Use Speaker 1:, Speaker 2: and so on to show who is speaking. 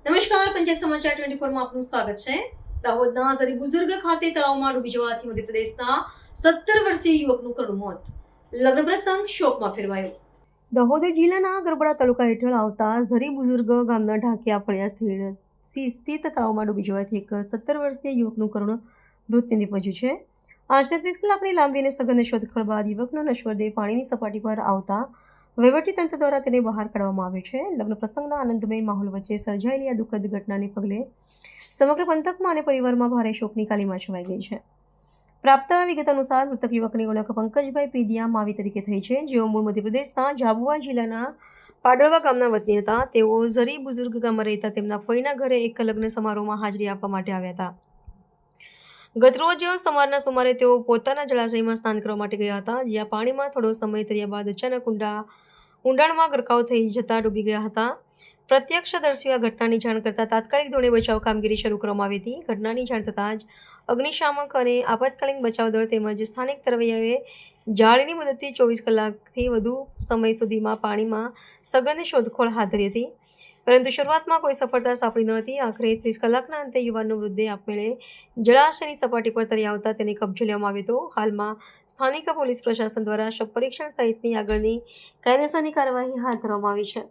Speaker 1: નમસ્કાર, પંચાયત સમાચાર 24 માં આપનું સ્વાગત છે। દાહોદના ઝરી બુઝુર્ગ ખાતે તળાવમાં ડૂબી જવાથી મધ્યપ્રદેશના 17 વર્ષીય યુવકનું કરુણ મોત, લગ્ન પ્રસંગ શોકમાં ફેરવાયો। દાહોદ જિલ્લાના ગરબડા તાલુકા હેઠળ આવતા ઝરી બુઝુર્ગ ગામના ઢાંકિયા ફળિયા સ્થિત તળાવમાં ડૂબી જવાથી એક 17 વર્ષીય યુવકનું કરુણ મૃત્યુ નિપજ્યું છે। આશરે 30 કલાકની લાંબી અને સઘન શોધખોળ બાદ યુવકનો નશ્વર દેહ પાણીની સપાટી પર આવતા વહીવટીતંત્ર દ્વારા તેને બહાર કાઢવામાં આવ્યો છે। લગ્ન પ્રસંગના આનંદમય માહોલ વચ્ચે સર્જાયેલી આ દુઃખદ ઘટનાને પગલે સમગ્ર પંથકમાં અને પરિવારમાં ભારે શોકની કાલીમાં છવાઈ ગઈ છે। પ્રાપ્ત વિગત અનુસાર મૃતક યુવકની ઓળખ પંકજભાઈ પીડિયા માવી તરીકે થઈ છે, જેઓ મૂળ મધ્યપ્રદેશના ઝાબુઆ જિલ્લાના પાડળવા ગામના વતની હતા। તેઓ ઝરી બુઝુર્ગ ગામમાં રહેતા તેમના ફઈના ઘરે એક લગ્ન સમારોહમાં હાજરી આપવા માટે આવ્યા હતા। ગતરોજ સવારના સુમારે તેઓ પોતાના જળાશયમાં સ્નાન કરવા માટે ગયા હતા, જ્યાં પાણીમાં થોડો સમય તર્યા બાદ અચાનક ઊંડાણમાં ગરકાવ થઈ જતા ડૂબી ગયા હતા। પ્રત્યક્ષદર્શીઓએ આ ઘટનાની જાણ કરતા તાત્કાલિક ધોરણે બચાવ કામગીરી શરૂ કરવામાં આવી હતી। ઘટનાની જાણ થતાં જ અગ્નિશામક અને આપાતકાલીન બચાવ દળ તેમજ સ્થાનિક તરવૈયાઓએ જાળીની મદદથી 24 કલાકથી વધુ સમય સુધીમાં પાણીમાં સઘન શોધખોળ હાથ ધરી હતી, પરંતુ શરૂઆતમાં કોઈ સફળતા સાંપડી ન હતી। આખરે 30 કલાકના અંતે યુવાનનો મૃતદેહ આપમેળે જળાશયની સપાટી પર તરી આવતા તેને કબજે લેવામાં આવ્યો હતો। હાલમાં સ્થાનિક પોલીસ પ્રશાસન દ્વારા શવ પરીક્ષણ સહિતની આગળની કાયદેસરની કાર્યવાહી હાથ ધરવામાં આવી છે।